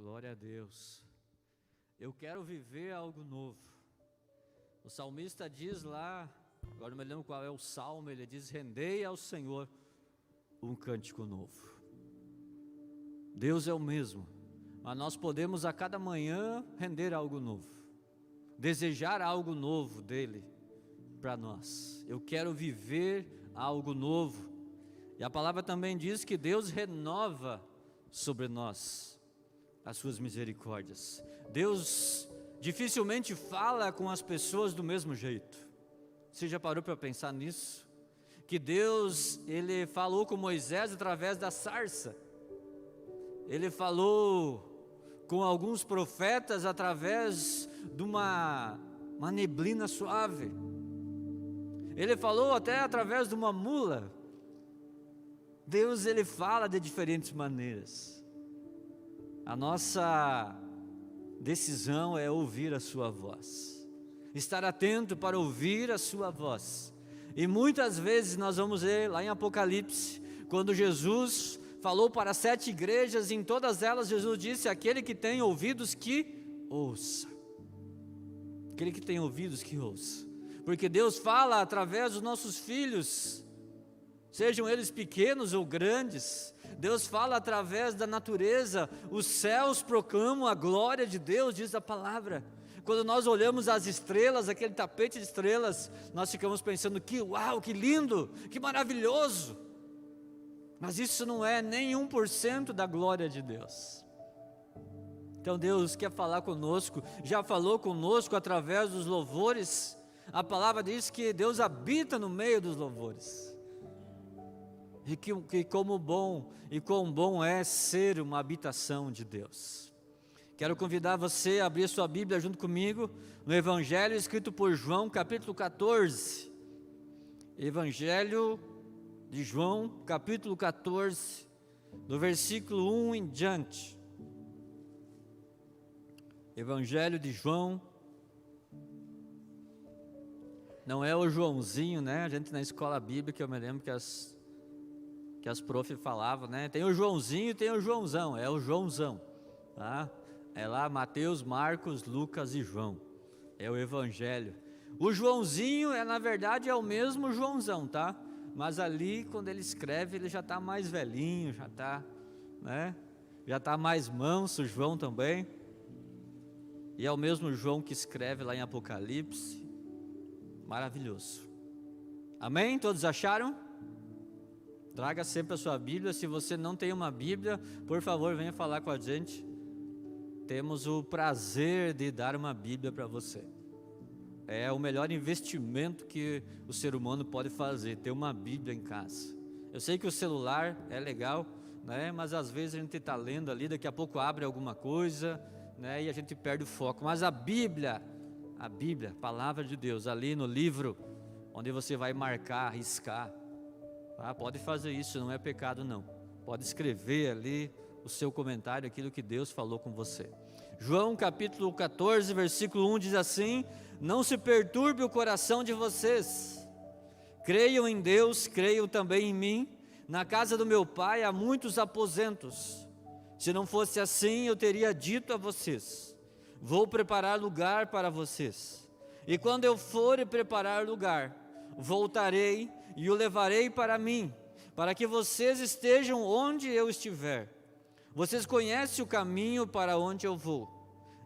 Glória a Deus. Eu quero viver algo novo. O salmista diz lá, agora não me lembro qual é o salmo, ele diz: rendei ao Senhor um cântico novo. Deus é o mesmo, mas nós podemos a cada manhã render algo novo, desejar algo novo dele para nós. Eu quero viver algo novo. E a palavra também diz que Deus renova sobre nós as suas misericórdias. Deus dificilmente fala com as pessoas do mesmo jeito. Você já parou para pensar nisso? Que Deus, Ele falou com Moisés através da sarça. Ele falou com alguns profetas através de uma neblina suave. Ele falou até através de uma mula. Deus, Ele fala de diferentes maneiras. A nossa decisão é ouvir a sua voz, estar atento para ouvir a sua voz. E muitas vezes nós vamos ver lá em Apocalipse, quando Jesus falou para 7 igrejas, em todas elas Jesus disse: aquele que tem ouvidos que ouça. Aquele que tem ouvidos que ouça. Porque Deus fala através dos nossos filhos, sejam eles pequenos ou grandes. Deus fala através da natureza. Os céus proclamam a glória de Deus, diz a palavra. Quando nós olhamos as estrelas, aquele tapete de estrelas, nós ficamos pensando: que uau, que lindo, que maravilhoso. Mas isso não é nem 1% da glória de Deus. Então Deus quer falar conosco, já falou conosco através dos louvores. A palavra diz que Deus habita no meio dos louvores. E que como bom e quão bom é ser uma habitação de Deus. Quero convidar você a abrir sua Bíblia junto comigo no Evangelho escrito por João, capítulo 14. Evangelho de João, capítulo 14, do versículo 1 em diante. Evangelho de João. Não é o Joãozinho, né? A gente na escola bíblica, eu me lembro que as prof falavam, né? Tem o Joãozinho e tem o Joãozão, é o Joãozão, tá? É lá Mateus, Marcos, Lucas e João, é o Evangelho. O Joãozinho na verdade é o mesmo Joãozão, tá? Mas ali quando ele escreve, ele já está mais velhinho, já está, né? Já está mais manso, João também. E é o mesmo João que escreve lá em Apocalipse. Maravilhoso. Amém? Todos acharam? Traga sempre a sua Bíblia. Se você não tem uma Bíblia, por favor, venha falar com a gente. Temos o prazer de dar uma Bíblia para você. É o melhor investimento que o ser humano pode fazer, ter uma Bíblia em casa. Eu sei que o celular é legal, né? Mas às vezes a gente está lendo ali, daqui a pouco abre alguma coisa, né? E a gente perde o foco. Mas a Bíblia, a palavra de Deus, ali no livro, onde você vai marcar, riscar, tá? Pode fazer isso, não é pecado não. Pode escrever ali o seu comentário, aquilo que Deus falou com você. João capítulo 14, versículo 1 diz assim: não se perturbe o coração de vocês, creiam em Deus, creiam também em mim. Na casa do meu pai há muitos aposentos. Se não fosse assim, eu teria dito a vocês: vou preparar lugar para vocês. E quando eu for e preparar lugar, voltarei e o levarei para mim, para que vocês estejam onde eu estiver. Vocês conhecem o caminho para onde eu vou.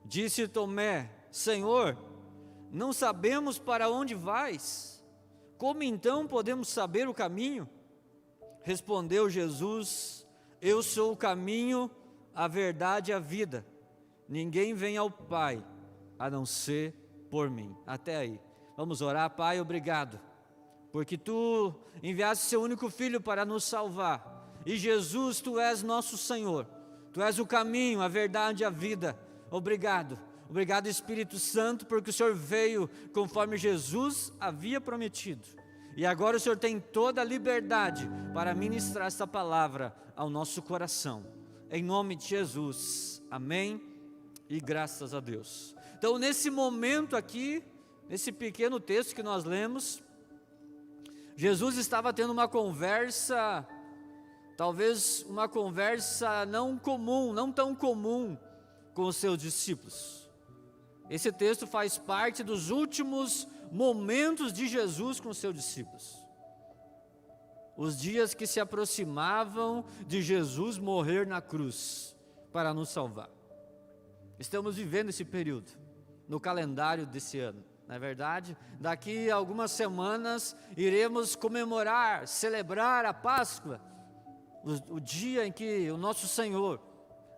Disse Tomé: Senhor, não sabemos para onde vais. Como então podemos saber o caminho? Respondeu Jesus: eu sou o caminho, a verdade e a vida. Ninguém vem ao Pai a não ser por mim. Até aí. Vamos orar. Pai, obrigado, porque Tu enviaste Seu único Filho para nos salvar. E Jesus, Tu és nosso Senhor. Tu és o caminho, a verdade e a vida. Obrigado. Obrigado, Espírito Santo, porque o Senhor veio conforme Jesus havia prometido. E agora o Senhor tem toda a liberdade para ministrar essa palavra ao nosso coração. Em nome de Jesus. Amém. E graças a Deus. Então, nesse momento aqui, nesse pequeno texto que nós lemos, Jesus estava tendo uma conversa, talvez uma conversa não comum, não tão comum com os seus discípulos. Esse texto faz parte dos últimos momentos de Jesus com os seus discípulos. Os dias que se aproximavam de Jesus morrer na cruz para nos salvar. Estamos vivendo esse período no calendário desse ano. Não é verdade? Daqui a algumas semanas iremos comemorar, celebrar a Páscoa, o dia em que o nosso Senhor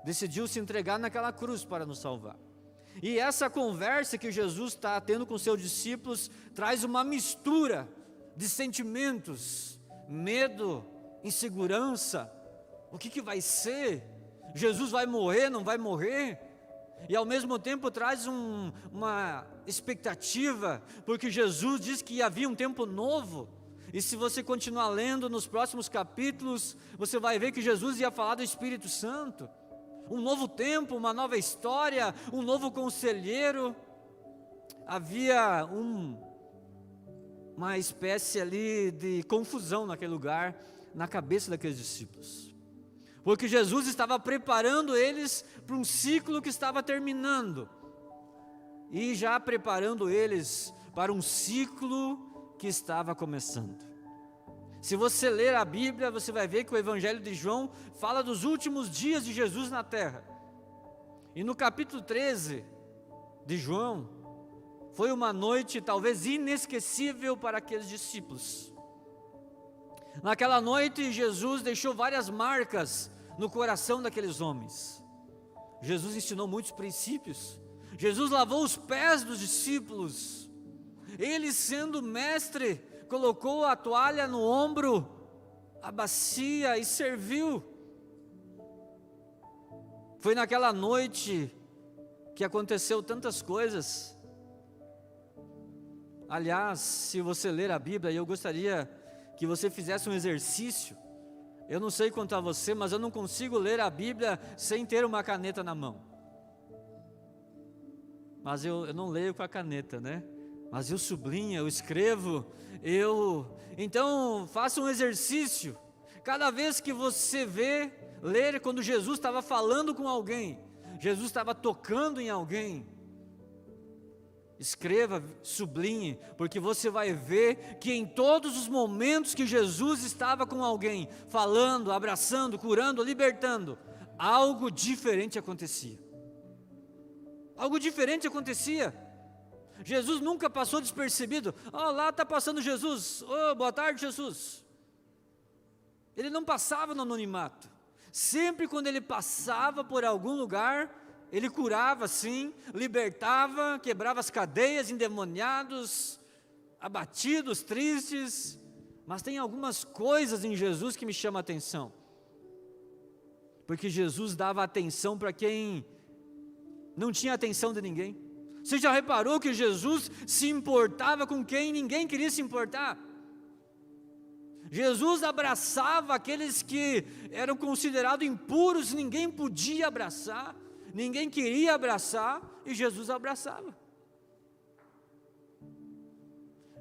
decidiu se entregar naquela cruz para nos salvar. E essa conversa que Jesus está tendo com seus discípulos traz uma mistura de sentimentos, medo, insegurança. O que vai ser? Jesus vai morrer, não vai morrer? E ao mesmo tempo traz uma expectativa, porque Jesus diz que havia um tempo novo. E se você continuar lendo nos próximos capítulos, você vai ver que Jesus ia falar do Espírito Santo. Um novo tempo, uma nova história, um novo conselheiro. Havia uma espécie ali de confusão naquele lugar, na cabeça daqueles discípulos. Porque Jesus estava preparando eles para um ciclo que estava terminando. E já preparando eles para um ciclo que estava começando. Se você ler a Bíblia, você vai ver que o Evangelho de João fala dos últimos dias de Jesus na terra. E no capítulo 13 de João, foi uma noite talvez inesquecível para aqueles discípulos. Naquela noite, Jesus deixou várias marcas no coração daqueles homens. Jesus ensinou muitos princípios. Jesus lavou os pés dos discípulos. Ele, sendo mestre, colocou a toalha no ombro, a bacia e serviu. Foi naquela noite que aconteceu tantas coisas. Aliás, se você ler a Bíblia, eu gostaria que você fizesse um exercício. Eu não sei quanto a você, mas eu não consigo ler a Bíblia sem ter uma caneta na mão. Mas eu não leio com a caneta, né? Mas eu sublinho, eu escrevo, Então, faça um exercício. Cada vez que você ler quando Jesus estava falando com alguém, Jesus estava tocando em alguém, escreva, sublinhe, porque você vai ver que em todos os momentos que Jesus estava com alguém, falando, abraçando, curando, libertando, algo diferente acontecia. Algo diferente acontecia. Jesus nunca passou despercebido. Lá está passando Jesus. Boa tarde, Jesus. Ele não passava no anonimato. Sempre quando ele passava por algum lugar, ele curava sim, libertava, quebrava as cadeias, endemoniados, abatidos, tristes. Mas tem algumas coisas em Jesus que me chamam a atenção. Porque Jesus dava atenção para quem não tinha atenção de ninguém. Você já reparou que Jesus se importava com quem ninguém queria se importar? Jesus abraçava aqueles que eram considerados impuros, ninguém podia abraçar, ninguém queria abraçar, e Jesus abraçava.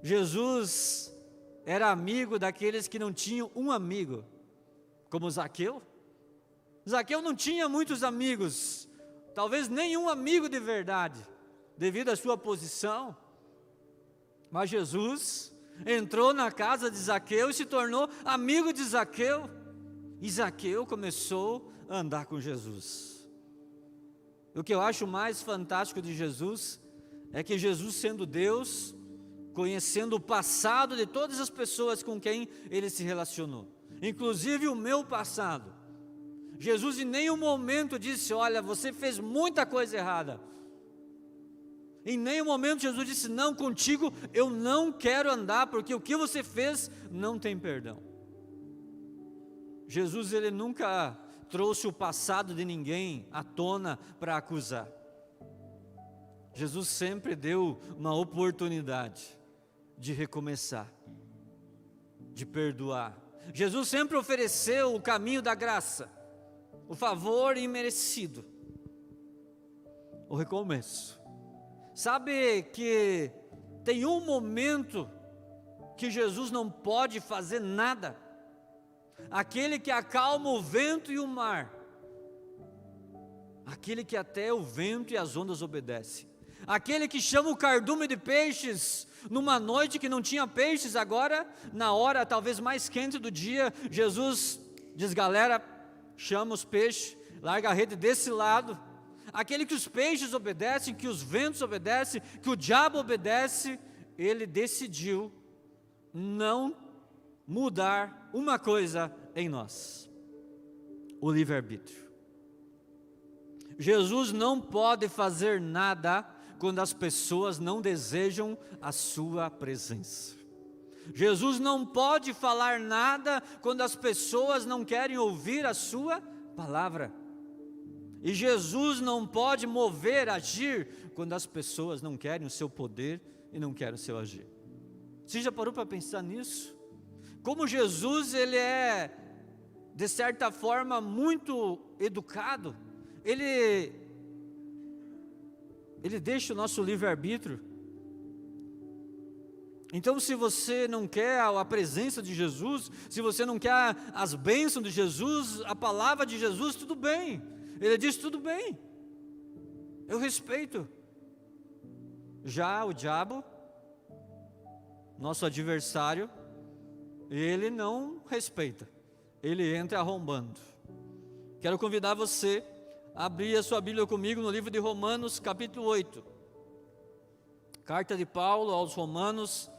Jesus era amigo daqueles que não tinham um amigo, como Zaqueu. Zaqueu não tinha muitos amigos, talvez nenhum amigo de verdade, devido à sua posição, mas Jesus entrou na casa de Zaqueu e se tornou amigo de Zaqueu, e Zaqueu começou a andar com Jesus. O que eu acho mais fantástico de Jesus, é que Jesus, sendo Deus, conhecendo o passado de todas as pessoas com quem Ele se relacionou, inclusive o meu passado, Jesus em nenhum momento disse, olha, você fez muita coisa errada. Em nenhum momento Jesus disse, não, contigo eu não quero andar, porque o que você fez não tem perdão. Jesus, ele nunca trouxe o passado de ninguém à tona para acusar. Jesus sempre deu uma oportunidade de recomeçar, de perdoar. Jesus sempre ofereceu o caminho da graça, o favor imerecido, o recomeço. Sabe que tem um momento que Jesus não pode fazer nada, aquele que acalma o vento e o mar, aquele que até o vento e as ondas obedecem, aquele que chama o cardume de peixes, numa noite que não tinha peixes, agora, na hora talvez mais quente do dia, Jesus diz: galera, chama os peixes, larga a rede desse lado. Aquele que os peixes obedecem, que os ventos obedecem, que o diabo obedece, ele decidiu não mudar uma coisa em nós: o livre-arbítrio. Jesus não pode fazer nada quando as pessoas não desejam a sua presença. Jesus não pode falar nada quando as pessoas não querem ouvir a sua palavra. E Jesus não pode mover, agir, quando as pessoas não querem o seu poder e não querem o seu agir. Você já parou para pensar nisso? Como Jesus, ele é, de certa forma, muito educado. Ele deixa o nosso livre-arbítrio. Então, se você não quer a presença de Jesus, se você não quer as bênçãos de Jesus, a palavra de Jesus, tudo bem. Ele diz: tudo bem, eu respeito. Já o diabo, nosso adversário, ele não respeita, ele entra arrombando. Quero convidar você a abrir a sua Bíblia comigo no livro de Romanos, capítulo 8. Carta de Paulo aos Romanos,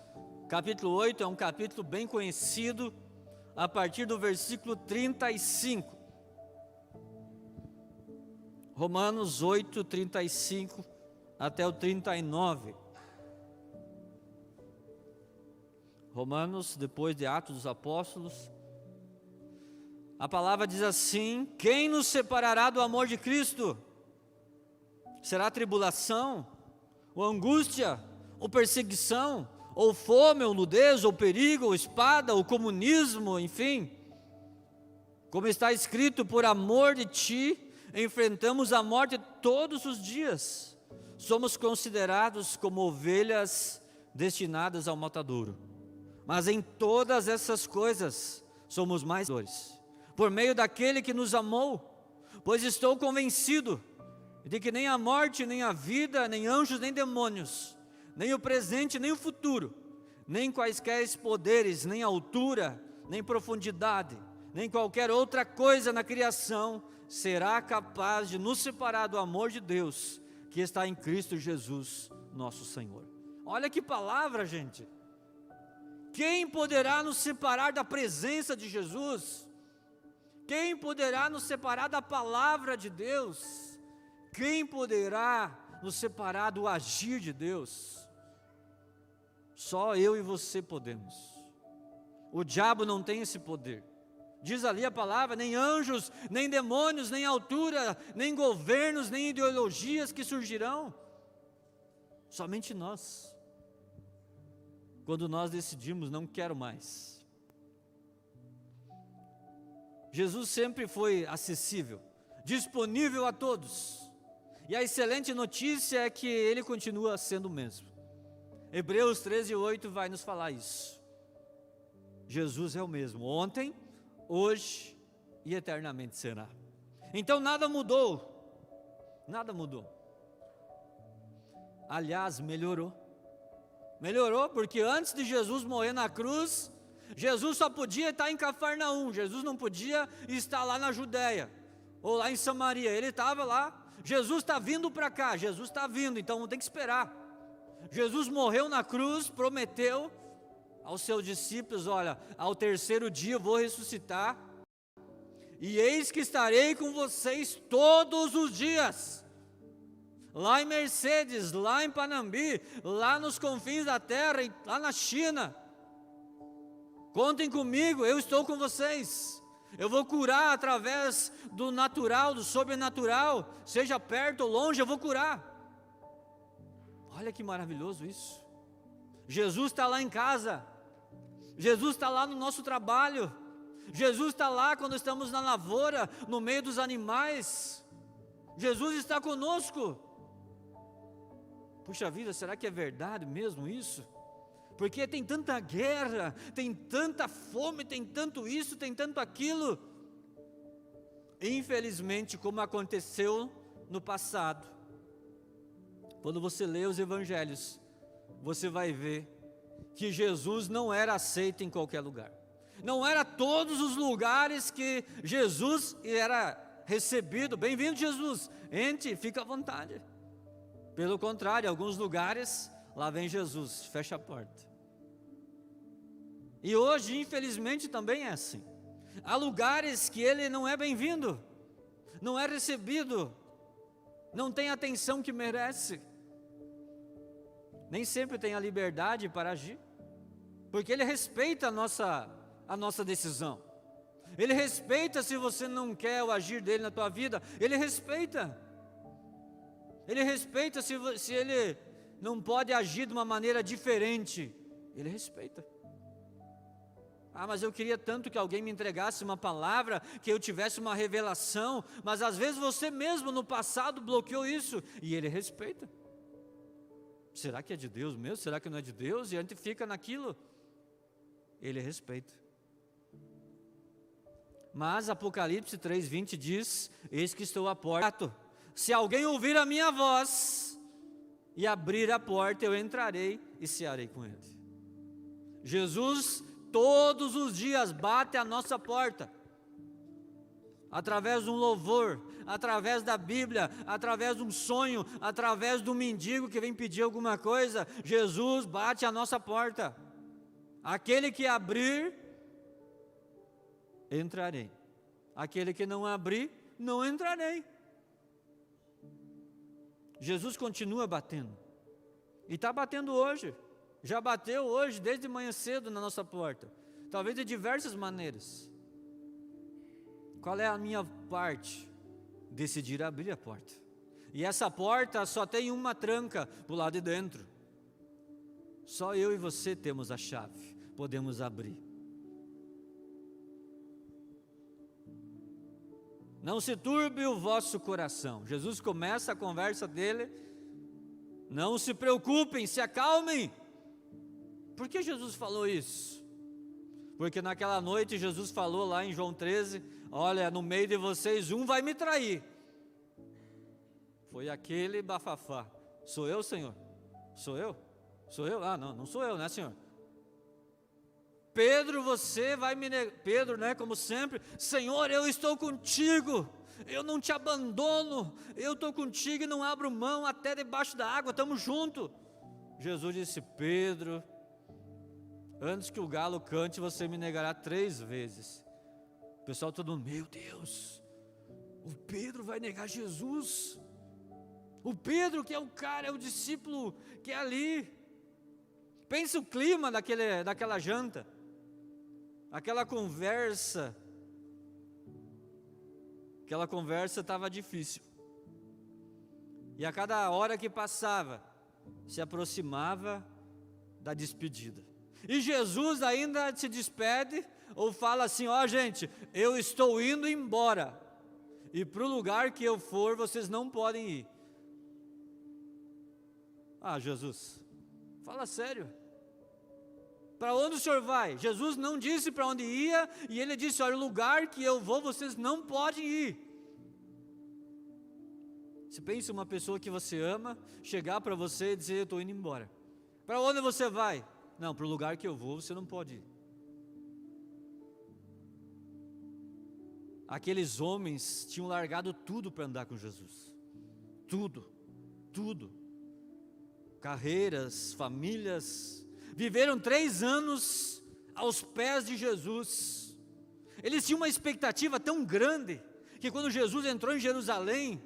capítulo 8, é um capítulo bem conhecido, a partir do versículo 35. Romanos 8, 35 até o 39. Romanos, depois de Atos dos Apóstolos. A palavra diz assim: quem nos separará do amor de Cristo? Será tribulação, ou angústia, ou perseguição, ou fome, ou nudez, ou perigo, ou espada, ou comunismo, enfim. Como está escrito: por amor de ti, enfrentamos a morte todos os dias. Somos considerados como ovelhas destinadas ao matadouro. Mas em todas essas coisas, somos mais vencedores, por meio daquele que nos amou. Pois estou convencido de que nem a morte, nem a vida, nem anjos, nem demônios, nem o presente, nem o futuro, nem quaisquer poderes, nem altura, nem profundidade, nem qualquer outra coisa na criação será capaz de nos separar do amor de Deus que está em Cristo Jesus, nosso Senhor. Olha que palavra, gente. Quem poderá nos separar da presença de Jesus? Quem poderá nos separar da palavra de Deus? Quem poderá nos separar do agir de Deus? Só eu e você podemos. O diabo não tem esse poder. Diz ali a palavra: nem anjos, nem demônios, nem altura, nem governos, nem ideologias que surgirão. Somente nós. Quando nós decidimos: não quero mais. Jesus sempre foi acessível, disponível a todos. E a excelente notícia é que Ele continua sendo o mesmo. Hebreus 13:8 vai nos falar isso. Jesus é o mesmo, ontem, hoje e eternamente será. Então nada mudou, nada mudou. Aliás, melhorou. Melhorou, porque antes de Jesus morrer na cruz, Jesus só podia estar em Cafarnaum, Jesus não podia estar lá na Judéia, ou lá em Samaria. Ele estava lá. Jesus está vindo para cá, Jesus está vindo, então não tem que esperar. Jesus morreu na cruz, prometeu aos seus discípulos: olha, ao terceiro dia eu vou ressuscitar, e eis que estarei com vocês todos os dias, lá em Mercedes, lá em Panambi, lá nos confins da terra, lá na China. Contem comigo, eu estou com vocês. Eu vou curar através do natural, do sobrenatural, seja perto ou longe, eu vou curar. Olha que maravilhoso isso. Jesus está lá em casa, Jesus está lá no nosso trabalho, Jesus está lá quando estamos na lavoura, no meio dos animais. Jesus está conosco. Puxa vida, será que é verdade mesmo isso? Porque tem tanta guerra, tem tanta fome, tem tanto isso, tem tanto aquilo. Infelizmente, como aconteceu no passado, quando você lê os evangelhos, você vai ver que Jesus não era aceito em qualquer lugar. Não era todos os lugares que Jesus era recebido. Bem-vindo, Jesus, entre, fica à vontade. Pelo contrário, em alguns lugares, lá vem Jesus, fecha a porta. E hoje, infelizmente, também é assim. Há lugares que ele não é bem-vindo, não é recebido, não tem a atenção que merece. Nem sempre tem a liberdade para agir, porque ele respeita a nossa decisão. Ele respeita se você não quer o agir dele na tua vida, ele respeita. Ele respeita se ele não pode agir de uma maneira diferente, ele respeita. Ah, mas eu queria tanto que alguém me entregasse uma palavra, que eu tivesse uma revelação, mas às vezes você mesmo no passado bloqueou isso, e ele respeita. Será que é de Deus mesmo? Será que não é de Deus? E a gente fica naquilo. Ele respeita. Mas Apocalipse 3:20 diz: eis que estou à porta. Se alguém ouvir a minha voz e abrir a porta, eu entrarei e cearei com ele. Jesus todos os dias bate a nossa porta, através de um louvor, através da Bíblia, através de um sonho, através de um mendigo que vem pedir alguma coisa. Jesus bate a nossa porta. Aquele que abrir, entrarei. Aquele que não abrir, não entrarei. Jesus continua batendo, e está batendo hoje. Já bateu hoje, desde manhã cedo na nossa porta, talvez de diversas maneiras. Qual é a minha parte? Decidir abrir a porta. E essa porta só tem uma tranca para o lado de dentro. Só eu e você temos a chave, podemos abrir. Não se turbe o vosso coração. Jesus começa a conversa dele. Não se preocupem, se acalmem. Por que Jesus falou isso? Porque naquela noite Jesus falou lá em João 13, olha, no meio de vocês um vai me trair. Foi aquele bafafá. Sou eu, Senhor? Sou eu? Sou eu? Ah, não sou eu, né, Senhor? Pedro, você vai me negar. Pedro, né, como sempre, Senhor, eu estou contigo, eu não te abandono, eu estou contigo e não abro mão até debaixo da água, estamos juntos. Jesus disse: Pedro, antes que o galo cante, você me negará 3 vezes. O pessoal todo, meu Deus, o Pedro vai negar Jesus. O Pedro que é o cara, é o discípulo que é ali. Pensa o clima daquela janta, aquela conversa estava difícil. E a cada hora que passava, se aproximava da despedida. E Jesus ainda se despede, ou fala assim: ó gente, eu estou indo embora, e para o lugar que eu for, vocês não podem ir. Ah, Jesus, fala sério. Para onde o senhor vai? Jesus não disse para onde ia, e ele disse: olha, o lugar que eu vou, vocês não podem ir. Se pensa uma pessoa que você ama, chegar para você e dizer: eu estou indo embora. Para onde você vai? Não, para o lugar que eu vou, você não pode ir. Aqueles homens tinham largado tudo para andar com Jesus. Tudo. Carreiras, famílias. Viveram 3 anos aos pés de Jesus. Eles tinham uma expectativa tão grande, que quando Jesus entrou em Jerusalém,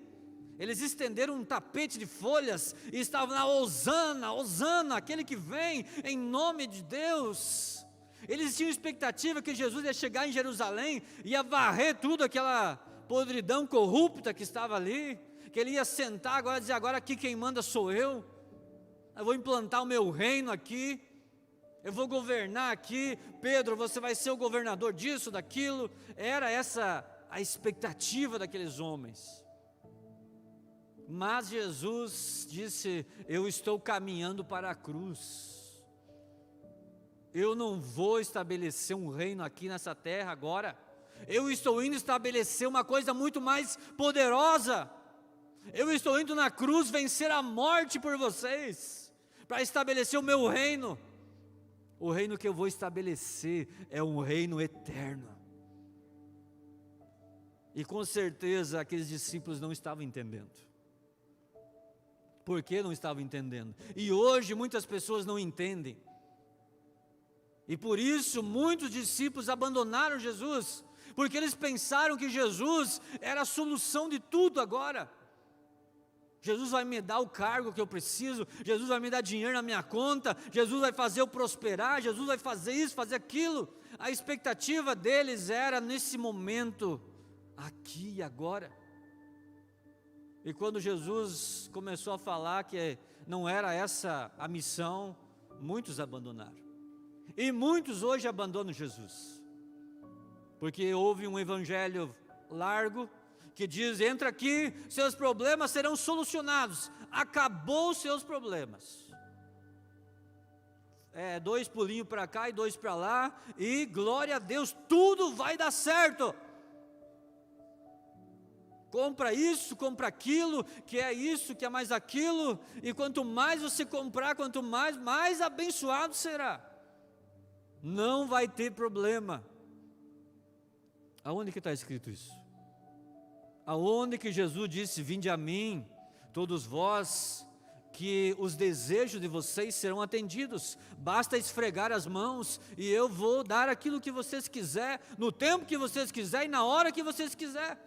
eles estenderam um tapete de folhas, e estavam lá: Hosana, Hosana, aquele que vem em nome de Deus. Eles tinham expectativa que Jesus ia chegar em Jerusalém, ia varrer tudo aquela podridão corrupta que estava ali, que ele ia sentar agora e dizer: agora aqui quem manda sou eu vou implantar o meu reino aqui, eu vou governar aqui. Pedro, você vai ser o governador disso, daquilo. Era essa a expectativa daqueles homens. Mas Jesus disse: eu estou caminhando para a cruz. Eu não vou estabelecer um reino aqui nessa terra agora. Eu estou indo estabelecer uma coisa muito mais poderosa. Eu estou indo na cruz vencer a morte por vocês, para estabelecer o meu reino. O reino que eu vou estabelecer é um reino eterno. E com certeza aqueles discípulos não estavam entendendo. Por que não estavam entendendo? E hoje muitas pessoas não entendem. E por isso muitos discípulos abandonaram Jesus, porque eles pensaram que Jesus era a solução de tudo agora. Jesus vai me dar o cargo que eu preciso, Jesus vai me dar dinheiro na minha conta, Jesus vai fazer eu prosperar, Jesus vai fazer isso, fazer aquilo. A expectativa deles era nesse momento, aqui e agora. E quando Jesus começou a falar que não era essa a missão, muitos abandonaram. E muitos hoje abandonam Jesus, porque houve um evangelho largo, que diz, entra aqui, seus problemas serão solucionados, acabou os seus problemas. 2 pulinhos para cá e 2 para lá, e glória a Deus, tudo vai dar certo. Compra isso, compra aquilo, que é isso, que é mais aquilo, e quanto mais você comprar, quanto mais abençoado será. Não vai ter problema. Aonde que está escrito isso? Aonde que Jesus disse, vinde a mim, todos vós, que os desejos de vocês serão atendidos, basta esfregar as mãos, e eu vou dar aquilo que vocês quiserem, no tempo que vocês quiserem, e na hora que vocês quiserem.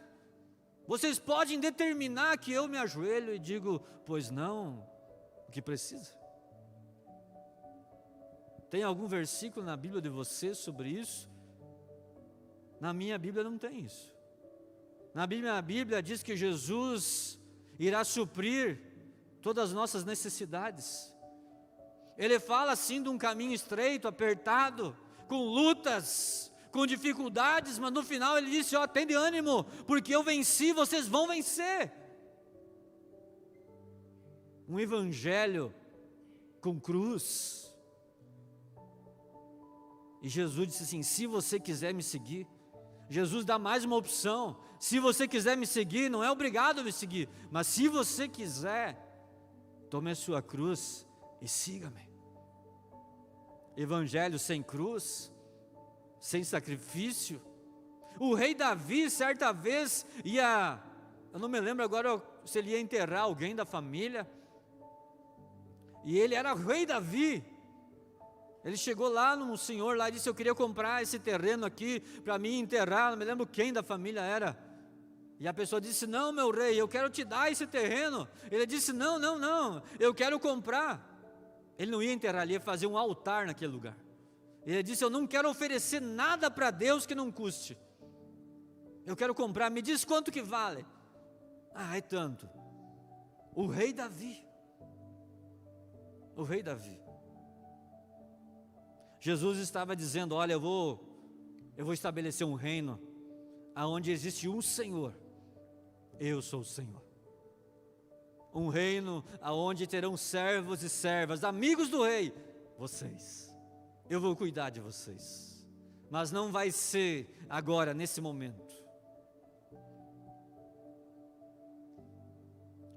Vocês podem determinar que eu me ajoelho e digo, pois não, o que precisa? Tem algum versículo na Bíblia de vocês sobre isso? Na minha Bíblia não tem isso. Na Bíblia, a Bíblia diz que Jesus irá suprir todas as nossas necessidades. Ele fala assim de um caminho estreito, apertado, com lutas, com dificuldades, mas no final ele disse, ó, tem de ânimo, porque eu venci, vocês vão vencer. Um evangelho com cruz. E Jesus disse assim, se você quiser me seguir, Jesus dá mais uma opção, se você quiser me seguir, não é obrigado a me seguir, mas se você quiser, tome a sua cruz e siga-me. Evangelho sem cruz, sem sacrifício. O rei Davi, certa vez, eu não me lembro agora se ele ia enterrar alguém da família, e ele era o rei Davi. Ele chegou lá num senhor lá e disse, eu queria comprar esse terreno aqui para mim enterrar, não me lembro quem da família era. E a pessoa disse, não, meu rei, eu quero te dar esse terreno. Ele disse, não, eu quero comprar. Ele não ia enterrar, ele ia fazer um altar naquele lugar. Ele disse, eu não quero oferecer nada para Deus que não custe. Eu quero comprar, me diz quanto que vale. É tanto. O rei Davi. O rei Davi. Jesus estava dizendo, olha, eu vou estabelecer um reino, aonde existe um Senhor, eu sou o Senhor. Um reino aonde terão servos e servas, amigos do rei, vocês. Eu vou cuidar de vocês, mas não vai ser agora, nesse momento.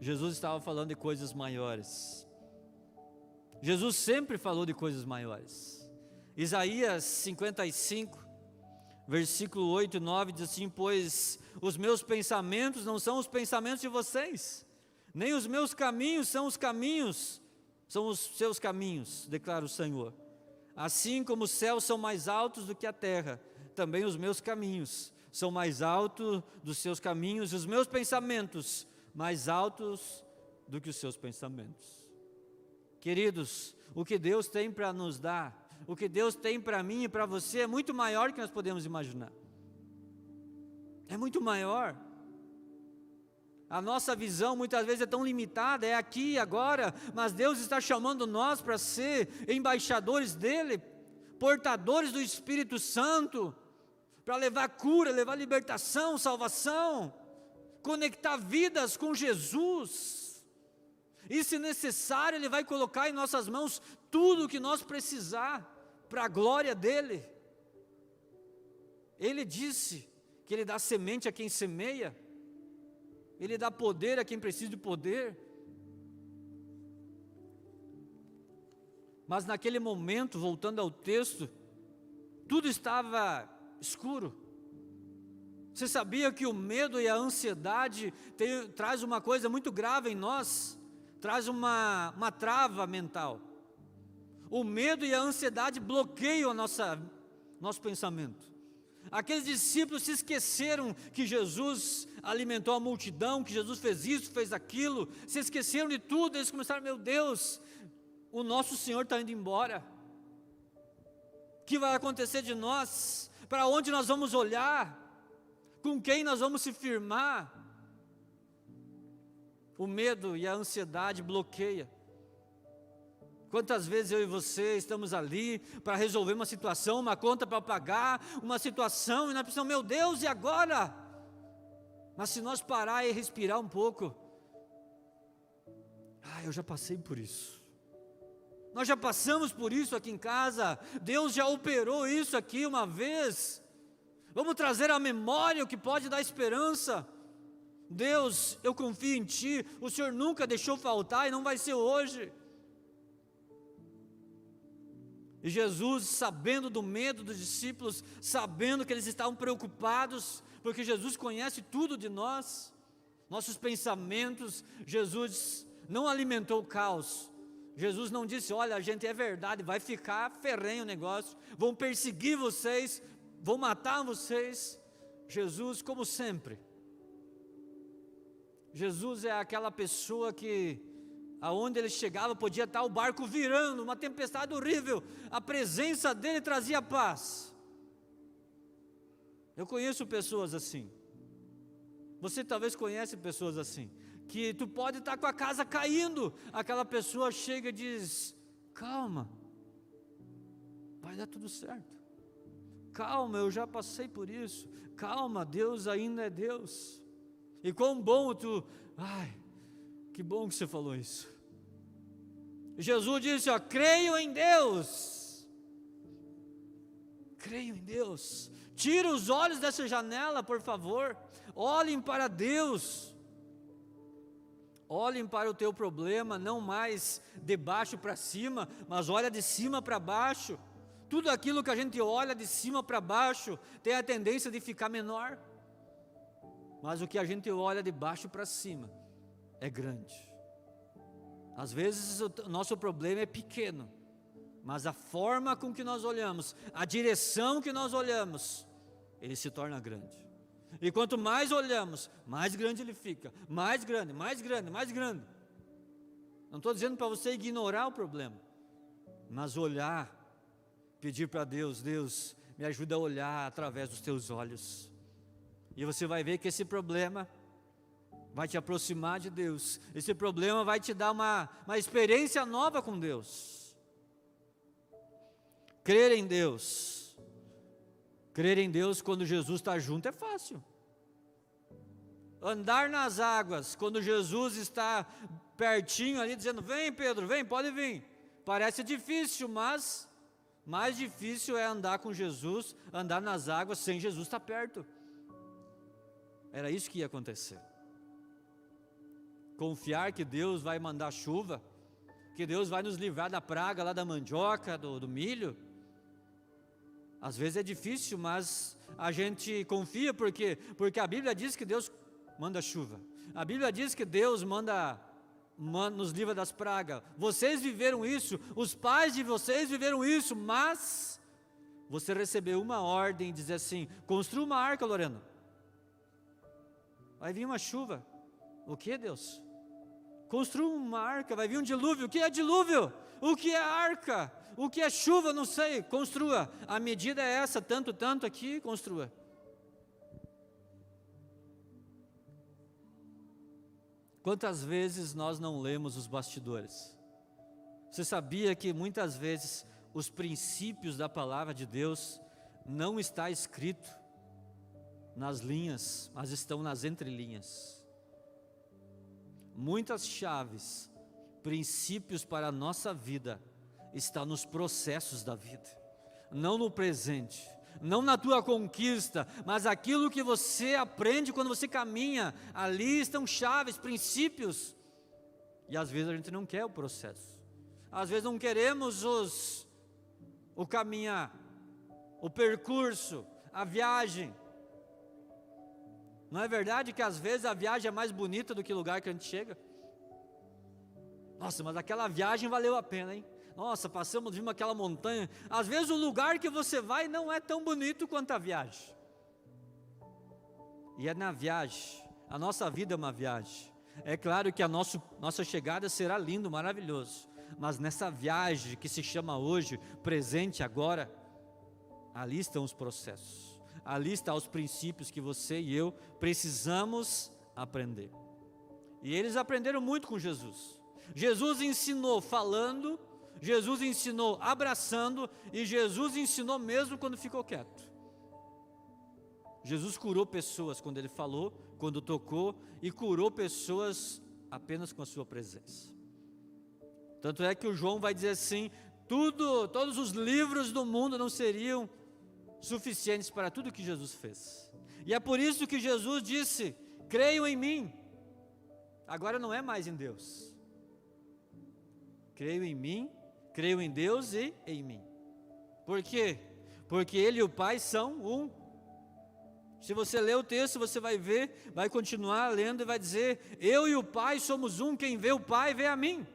Jesus estava falando de coisas maiores. Jesus sempre falou de coisas maiores. Isaías 55, versículo 8 e 9 diz assim, pois os meus pensamentos não são os pensamentos de vocês, nem os meus caminhos são os seus caminhos, declara o Senhor. Assim como os céus são mais altos do que a terra, também os meus caminhos são mais altos dos seus caminhos, e os meus pensamentos mais altos do que os seus pensamentos. Queridos, o que Deus tem para nos dar, o que Deus tem para mim e para você é muito maior do que nós podemos imaginar. É muito maior. A nossa visão muitas vezes é tão limitada, é aqui e agora, mas Deus está chamando nós para ser embaixadores dEle, portadores do Espírito Santo, para levar cura, levar libertação, salvação, conectar vidas com Jesus. E se necessário, Ele vai colocar em nossas mãos tudo o que nós precisar, para a glória dEle. Ele disse que Ele dá semente a quem semeia. Ele dá poder a quem precisa de poder. Mas naquele momento, voltando ao texto, tudo estava escuro. Você sabia que o medo e a ansiedade traz uma coisa muito grave em nós? Traz uma trava mental. O medo e a ansiedade bloqueiam nosso pensamento. Aqueles discípulos se esqueceram que Jesus alimentou a multidão, que Jesus fez isso, fez aquilo, se esqueceram de tudo, eles começaram, meu Deus, o nosso Senhor está indo embora. O que vai acontecer de nós? Para onde nós vamos olhar? Com quem nós vamos se firmar? O medo e a ansiedade bloqueiam. Quantas vezes eu e você estamos ali para resolver uma situação, uma conta para pagar, uma situação, e nós precisamos, meu Deus, e agora? Mas se nós parar e respirar um pouco, eu já passei por isso. Nós já passamos por isso aqui em casa, Deus já operou isso aqui uma vez. Vamos trazer à memória o que pode dar esperança. Deus, eu confio em Ti, o Senhor nunca deixou faltar e não vai ser hoje. E Jesus, sabendo do medo dos discípulos, sabendo que eles estavam preocupados, porque Jesus conhece tudo de nós, nossos pensamentos, Jesus não alimentou o caos. Jesus não disse, olha, gente, é verdade, vai ficar ferrenho o negócio, vão perseguir vocês, vão matar vocês. Jesus, como sempre, Jesus é aquela pessoa que aonde ele chegava podia estar o barco virando, uma tempestade horrível, a presença dele trazia paz. Eu conheço pessoas assim, você talvez conhece pessoas assim, que tu pode estar com a casa caindo, aquela pessoa chega e diz, calma, vai dar tudo certo, calma, eu já passei por isso, calma, Deus ainda é Deus. E quão bom que bom que você falou isso. Jesus disse, creio em Deus. Creio em Deus. Tira os olhos dessa janela, por favor. Olhem para Deus. Olhem para o teu problema, não mais de baixo para cima, mas olha de cima para baixo. Tudo aquilo que a gente olha de cima para baixo tem a tendência de ficar menor. Mas o que a gente olha de baixo para cima é grande. Às vezes o nosso problema é pequeno, mas a forma com que nós olhamos, a direção que nós olhamos, ele se torna grande. E quanto mais olhamos, mais grande ele fica, mais grande, mais grande, mais grande. Não estou dizendo para você ignorar o problema, mas olhar, pedir para Deus, Deus, me ajuda a olhar através dos teus olhos. E você vai ver que esse problema vai te aproximar de Deus. Esse problema vai te dar uma experiência nova com Deus. Crer em Deus. Crer em Deus quando Jesus está junto é fácil. Andar nas águas quando Jesus está pertinho ali dizendo, vem Pedro, vem, pode vir. Parece difícil, mas mais difícil é andar com Jesus, andar nas águas sem Jesus estar perto. Era isso que ia acontecer. Confiar que Deus vai mandar chuva, que Deus vai nos livrar da praga lá da mandioca, do milho. Às vezes é difícil, mas a gente confia porque a Bíblia diz que Deus manda chuva. A Bíblia diz que Deus nos livra das pragas. Vocês viveram isso, os pais de vocês viveram isso, mas você recebeu uma ordem, dizer assim, construa uma arca, Lorena. Vai vir uma chuva. O que, Deus? Construa uma arca, vai vir um dilúvio. O que é dilúvio? O que é arca? O que é chuva? Não sei. Construa. A medida é essa, tanto aqui, construa. Quantas vezes nós não lemos os bastidores? Você sabia que muitas vezes os princípios da palavra de Deus não está escrito nas linhas, mas estão nas entrelinhas. Muitas chaves, princípios para a nossa vida, estão nos processos da vida, não no presente. não na tua conquista, mas aquilo que você aprende quando você caminha. Ali estão chaves, princípios. E às vezes a gente não quer o processo. Às vezes não queremos o caminhar, o percurso, a viagem. Não é verdade que às vezes a viagem é mais bonita do que o lugar que a gente chega? Nossa, mas aquela viagem valeu a pena, hein? Nossa, vimos aquela montanha. Às vezes o lugar que você vai não é tão bonito quanto a viagem. E é na viagem, a nossa vida é uma viagem. É claro que a nossa chegada será lindo, maravilhoso. Mas nessa viagem que se chama hoje, presente, agora, ali estão os processos. Ali estão os princípios que você e eu precisamos aprender. E eles aprenderam muito com Jesus. Jesus ensinou falando, Jesus ensinou abraçando, e Jesus ensinou mesmo quando ficou quieto. Jesus curou pessoas quando Ele falou, quando tocou, e curou pessoas apenas com a sua presença. Tanto é que o João vai dizer assim, todos os livros do mundo não seriam suficientes para tudo que Jesus fez. E é por isso que Jesus disse, creiam em mim. Agora não é mais em Deus. Creio em mim, creio em Deus e em mim. Por quê? Porque Ele e o Pai são um. Se você ler o texto, você vai ver, vai continuar lendo e vai dizer, eu e o Pai somos um, quem vê o Pai vê a mim.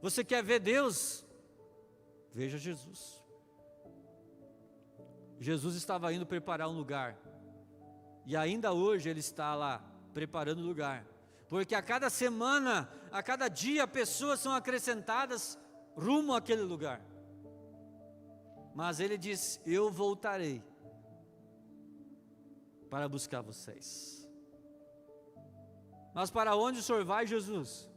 Você quer ver Deus? Veja Jesus. Jesus estava indo preparar um lugar, e ainda hoje Ele está lá, preparando o lugar, porque a cada semana, a cada dia, pessoas são acrescentadas rumo àquele lugar. Mas Ele diz, eu voltarei para buscar vocês. Mas para onde o Senhor vai, Jesus?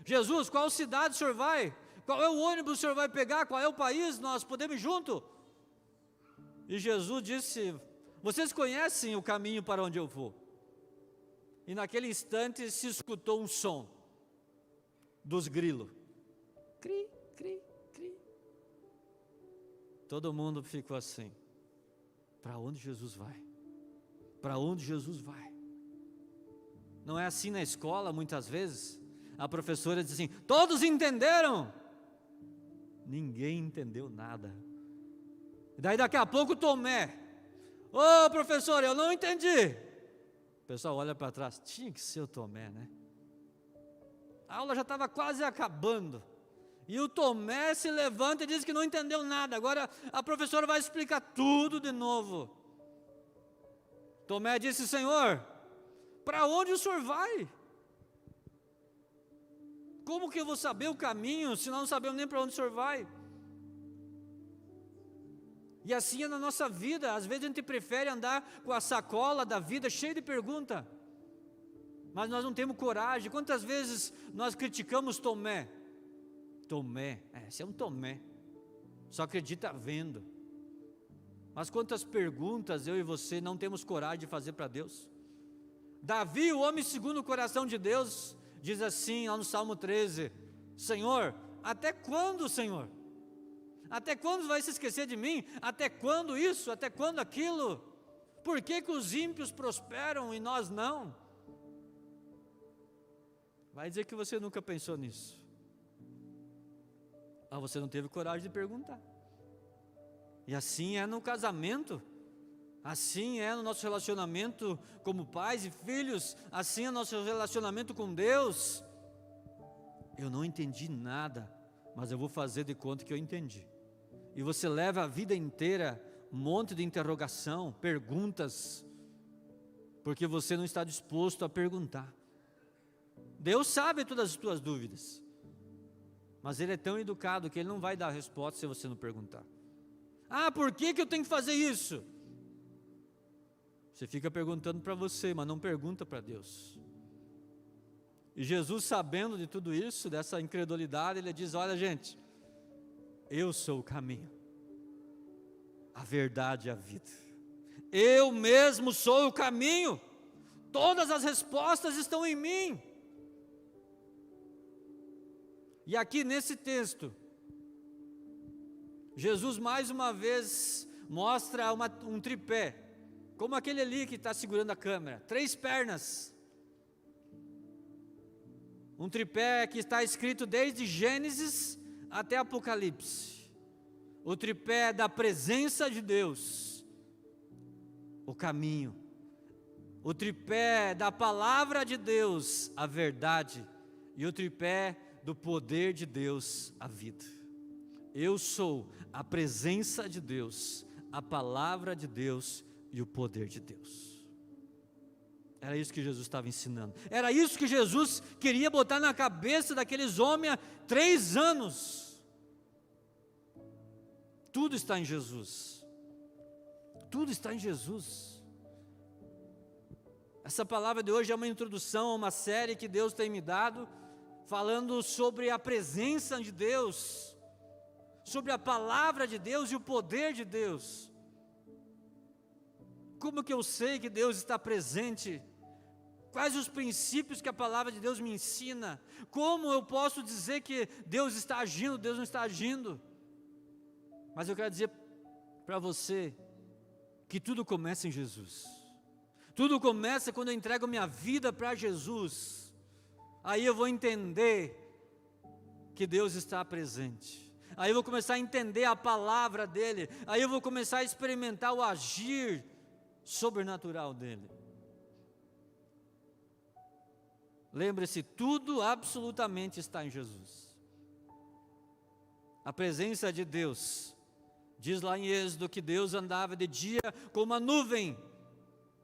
Jesus, qual cidade o Senhor vai? Qual é o ônibus o Senhor vai pegar? Qual é o país? Nós podemos ir junto? E Jesus disse, vocês conhecem o caminho para onde eu vou? E naquele instante se escutou um som dos grilos. Cri, cri, cri. Todo mundo ficou assim, para onde Jesus vai? Para onde Jesus vai? Não é assim na escola muitas vezes? A professora diz assim, todos entenderam? Ninguém entendeu nada. Daí daqui a pouco Tomé, ô professor, eu não entendi. O pessoal olha para trás, tinha que ser o Tomé, né? A aula já estava quase acabando, e o Tomé se levanta e diz que não entendeu nada. Agora a professora vai explicar tudo de novo. Tomé disse, Senhor, para onde o Senhor vai? Como que eu vou saber o caminho, se nós não sabemos nem para onde o Senhor vai? E assim é na nossa vida, às vezes a gente prefere andar com a sacola da vida cheia de perguntas, mas nós não temos coragem. Quantas vezes nós criticamos Tomé? Tomé, esse é um Tomé, só acredita vendo. Mas quantas perguntas eu e você não temos coragem de fazer para Deus? Davi, o homem segundo o coração de Deus, diz assim lá no Salmo 13, Senhor, até quando, Senhor? Até quando vai se esquecer de mim? Até quando isso? Até quando aquilo? Por que que os ímpios prosperam e nós não? Vai dizer que você nunca pensou nisso. Ah, você não teve coragem de perguntar. E assim é no casamento, assim é no nosso relacionamento como pais e filhos, assim é no nosso relacionamento com Deus. Eu não entendi nada, mas eu vou fazer de conta que eu entendi. E você leva a vida inteira um monte de interrogação, perguntas, porque você não está disposto a perguntar. Deus sabe todas as tuas dúvidas, mas Ele é tão educado que Ele não vai dar a resposta se você não perguntar. Ah, por que eu tenho que fazer isso? Você fica perguntando para você, mas não pergunta para Deus. E Jesus, sabendo de tudo isso, dessa incredulidade, Ele diz, olha gente, eu sou o caminho, a verdade e a vida. Eu mesmo sou o caminho. Todas as respostas estão em mim. E aqui nesse texto, Jesus mais uma vez mostra um tripé, como aquele ali que está segurando a câmera, 3 pernas. Um tripé que está escrito desde Gênesis até Apocalipse. O tripé da presença de Deus, o caminho. O tripé da palavra de Deus, a verdade. E o tripé do poder de Deus, a vida. Eu sou a presença de Deus, a palavra de Deus e o poder de Deus. Era isso que Jesus estava ensinando. Era isso que Jesus queria botar na cabeça daqueles homens há 3 anos. Tudo está em Jesus. Tudo está em Jesus. Essa palavra de hoje é uma introdução a uma série que Deus tem me dado, falando sobre a presença de Deus, sobre a palavra de Deus e o poder de Deus. Como que eu sei que Deus está presente? Quais os princípios que a palavra de Deus me ensina? Como eu posso dizer que Deus está agindo, Deus não está agindo? Mas eu quero dizer para você que tudo começa em Jesus. Tudo começa quando eu entrego minha vida para Jesus. Aí eu vou entender que Deus está presente. Aí eu vou começar a entender a palavra dEle. Aí eu vou começar a experimentar o agir sobrenatural dEle. Lembre-se, tudo absolutamente está em Jesus. A presença de Deus, diz lá em Êxodo que Deus andava de dia com uma nuvem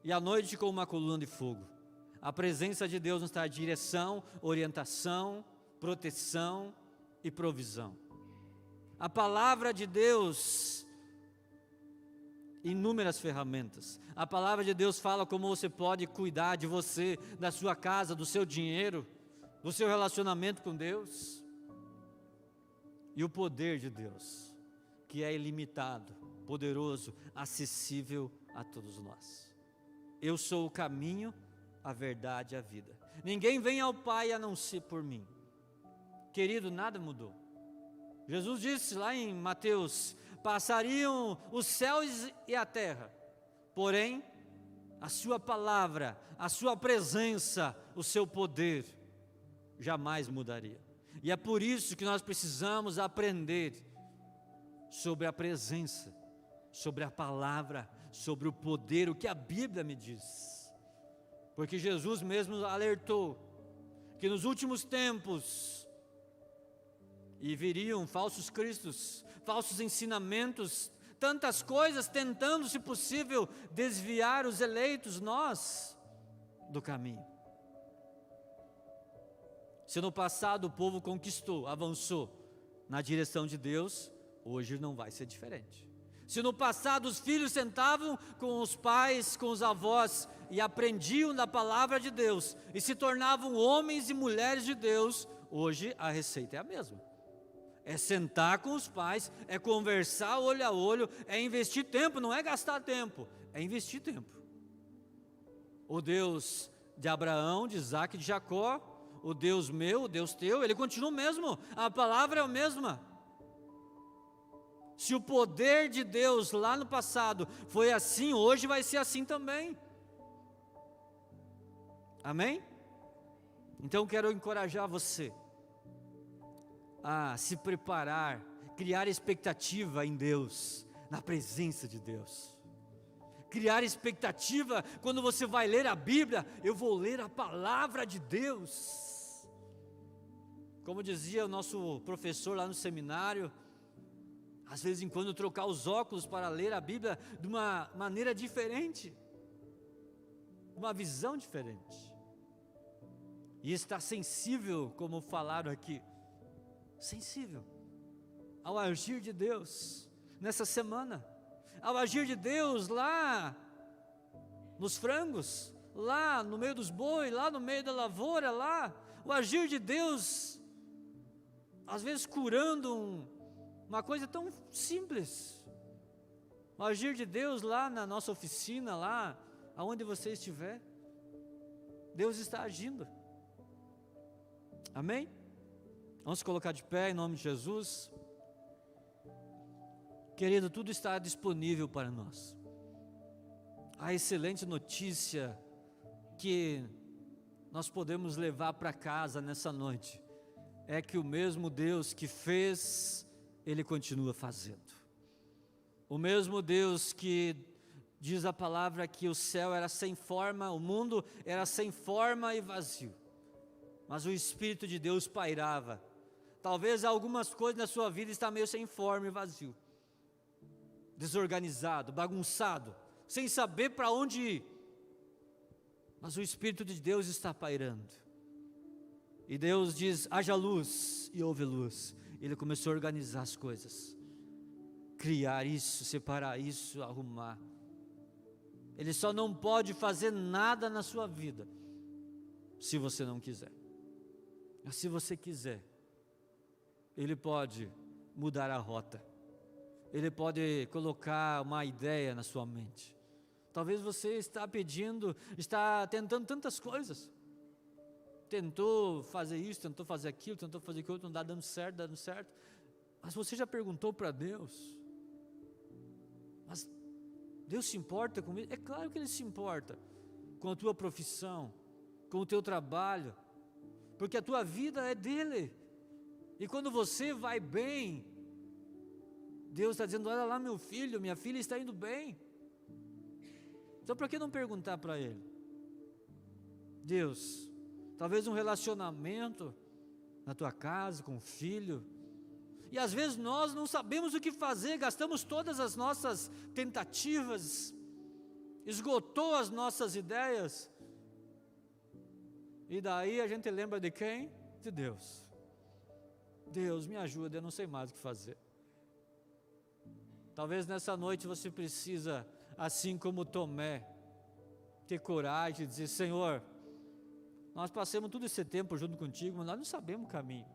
e à noite com uma coluna de fogo. A presença de Deus nos traz direção, orientação, proteção e provisão. A palavra de Deus, inúmeras ferramentas. A palavra de Deus fala como você pode cuidar de você, da sua casa, do seu dinheiro, do seu relacionamento com Deus. E o poder de Deus, que é ilimitado, poderoso, acessível a todos nós. Eu sou o caminho, a verdade e a vida. Ninguém vem ao Pai a não ser por mim. Querido, nada mudou. Jesus disse lá em Mateus: passariam os céus e a terra, porém, a sua palavra, a sua presença, o seu poder, jamais mudaria. E é por isso que nós precisamos aprender sobre a presença, sobre a palavra, sobre o poder, o que a Bíblia me diz. Porque Jesus mesmo alertou que nos últimos tempos e viriam falsos cristos, falsos ensinamentos, tantas coisas tentando, se possível, desviar os eleitos, nós, do caminho. Se no passado o povo conquistou, avançou na direção de Deus, hoje não vai ser diferente. Se no passado os filhos sentavam com os pais, com os avós e aprendiam da palavra de Deus e se tornavam homens e mulheres de Deus, hoje a receita é a mesma. É sentar com os pais, é conversar olho a olho, é investir tempo, não é gastar tempo, é investir tempo. O Deus de Abraão, de Isaac e de Jacó, o Deus meu, o Deus teu, Ele continua o mesmo, a palavra é a mesma. Se o poder de Deus lá no passado foi assim, hoje vai ser assim também. Amém? Então quero encorajar você a se preparar, criar expectativa em Deus, na presença de Deus. Criar expectativa quando você vai ler a Bíblia, eu vou ler a palavra de Deus. Como dizia o nosso professor lá no seminário, às vezes em quando trocar os óculos para ler a Bíblia de uma maneira diferente, uma visão diferente. E estar sensível, como falaram aqui, sensível ao agir de Deus nessa semana, ao agir de Deus lá nos frangos, lá no meio dos bois, lá no meio da lavoura, lá, o agir de Deus, às vezes curando uma coisa tão simples, o agir de Deus lá na nossa oficina, lá aonde você estiver, Deus está agindo. Amém? Vamos se colocar de pé em nome de Jesus. Querido, tudo está disponível para nós. A excelente notícia que nós podemos levar para casa nessa noite é que o mesmo Deus que fez, Ele continua fazendo. O mesmo Deus que diz a palavra que o céu era sem forma, o mundo era sem forma e vazio, mas o Espírito de Deus pairava. Talvez algumas coisas na sua vida estão meio sem forma e vazio, desorganizado, bagunçado, sem saber para onde ir, mas o Espírito de Deus está pairando, e Deus diz: haja luz, e houve luz. Ele começou a organizar as coisas, criar isso, separar isso, arrumar. Ele só não pode fazer nada na sua vida se você não quiser. Mas se você quiser, Ele pode mudar a rota. Ele pode colocar uma ideia na sua mente. Talvez você está pedindo, está tentando tantas coisas. Tentou fazer isso, tentou fazer aquilo, tentou fazer aquilo, não está dando certo. Mas você já perguntou para Deus? Mas Deus se importa comigo? É claro que Ele se importa com a tua profissão, com o teu trabalho, porque a tua vida é dEle. E quando você vai bem, Deus está dizendo: olha lá, meu filho, minha filha está indo bem. Então por que não perguntar para Ele? Deus, talvez um relacionamento na tua casa, com o filho. E às vezes nós não sabemos o que fazer, gastamos todas as nossas tentativas, esgotou as nossas ideias. E daí a gente lembra de quem? De Deus. Deus, me ajuda, eu não sei mais o que fazer. Talvez nessa noite você precisa, assim como Tomé, ter coragem de dizer: Senhor, nós passamos todo esse tempo junto contigo, mas nós não sabemos o caminho.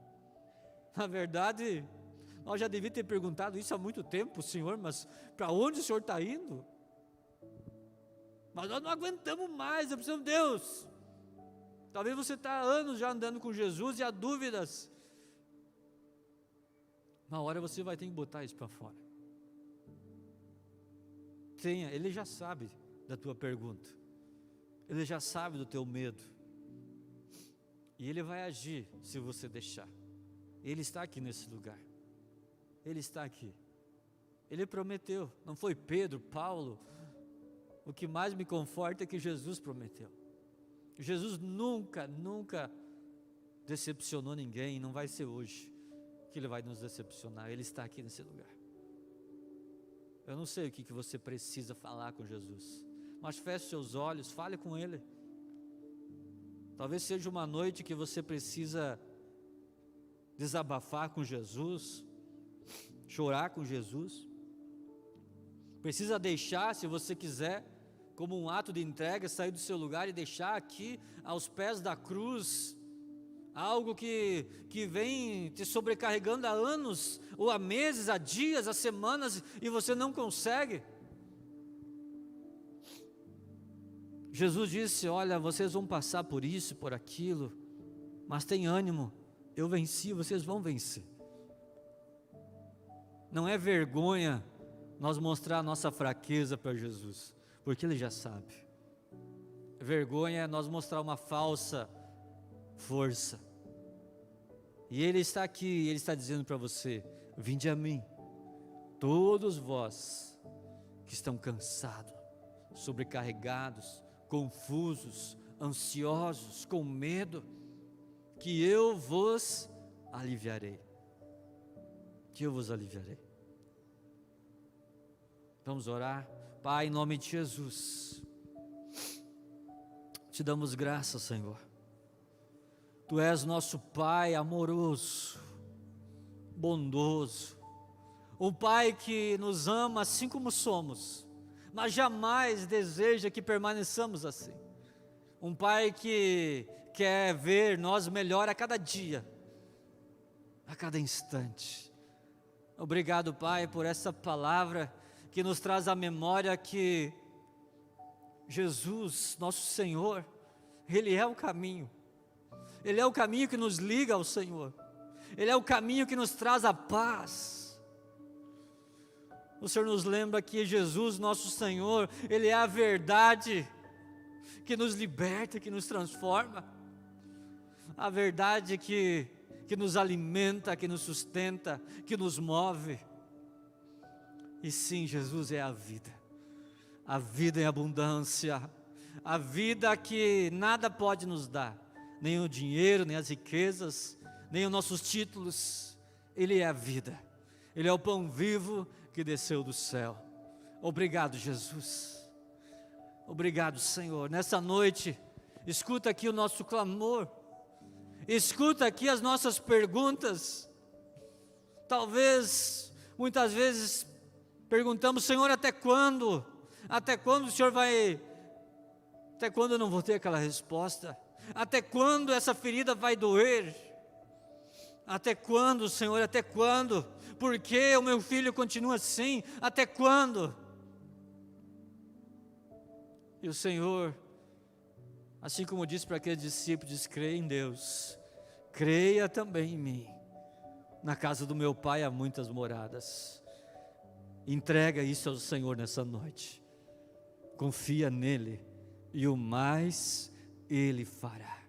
Na verdade, nós já devíamos ter perguntado isso há muito tempo, Senhor, mas para onde o Senhor está indo? Mas nós não aguentamos mais, eu preciso de Deus. Talvez você está há anos já andando com Jesus e há dúvidas. Uma hora você vai ter que botar isso para fora. Ele já sabe da tua pergunta, Ele já sabe do teu medo, e Ele vai agir se você deixar. Ele está aqui nesse lugar, Ele está aqui, Ele prometeu, não foi Pedro, Paulo. O que mais me conforta é que Jesus prometeu. Jesus nunca decepcionou ninguém, não vai ser hoje que Ele vai nos decepcionar. Ele está aqui nesse lugar. Eu não sei o que você precisa falar com Jesus, mas feche seus olhos, fale com Ele. Talvez seja uma noite que você precisa desabafar com Jesus, chorar com Jesus. Precisa deixar, se você quiser, como um ato de entrega, sair do seu lugar e deixar aqui aos pés da cruz algo que vem te sobrecarregando há anos, ou há meses, há dias, há semanas, e você não consegue. Jesus disse: olha, vocês vão passar por isso, por aquilo, mas tem ânimo, eu venci, vocês vão vencer. Não é vergonha nós mostrar a nossa fraqueza para Jesus, porque Ele já sabe. Vergonha é nós mostrar uma falsa força. E Ele está aqui, Ele está dizendo para você: vinde a mim, todos vós que estão cansados, sobrecarregados, confusos, ansiosos, com medo, que eu vos aliviarei. Que eu vos aliviarei. Vamos orar. Pai, em nome de Jesus, te damos graças, Senhor. Tu és nosso Pai amoroso, bondoso, um Pai que nos ama assim como somos, mas jamais deseja que permaneçamos assim. Um Pai que quer ver nós melhor a cada dia, a cada instante. Obrigado, Pai, por essa palavra que nos traz à memória que Jesus, nosso Senhor, Ele é o caminho. Ele é o caminho que nos liga ao Senhor. Ele é o caminho que nos traz a paz. O Senhor nos lembra que Jesus, nosso Senhor, Ele é a verdade que nos liberta, que nos transforma, a verdade que nos alimenta, que nos sustenta, que nos move. E sim, Jesus é a vida em abundância, a vida que nada pode nos dar, nem o dinheiro, nem as riquezas, nem os nossos títulos. Ele é a vida, Ele é o pão vivo que desceu do céu. Obrigado, Jesus. Obrigado, Senhor. Nessa noite, escuta aqui o nosso clamor, escuta aqui as nossas perguntas. Talvez, muitas vezes, perguntamos: Senhor, até quando? Até quando o Senhor vai? Até quando eu não vou ter aquela resposta? Até quando essa ferida vai doer? Até quando, Senhor, até quando? Por que o meu filho continua assim? Até quando? E o Senhor, assim como disse para aqueles discípulos, diz: creia em Deus, creia também em mim. Na casa do meu Pai há muitas moradas. Entrega isso ao Senhor nessa noite, confia nele, e o mais Ele fará.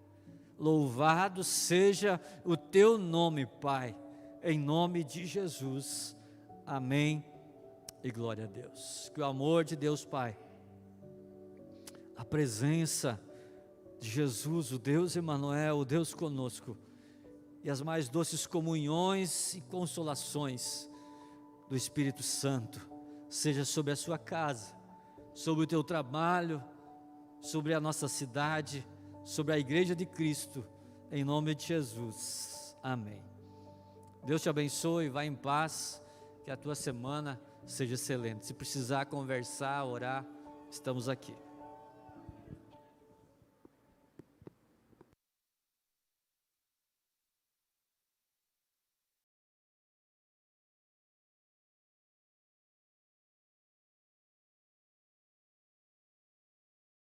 Louvado seja o teu nome, Pai, em nome de Jesus, amém e glória a Deus. Que o amor de Deus Pai, a presença de Jesus, o Deus Emanuel, o Deus conosco, e as mais doces comunhões e consolações do Espírito Santo, seja sobre a sua casa, sobre o teu trabalho, sobre a nossa cidade, sobre a igreja de Cristo, em nome de Jesus, amém. Deus te abençoe, vá em paz, que a tua semana seja excelente. Se precisar conversar, orar, estamos aqui.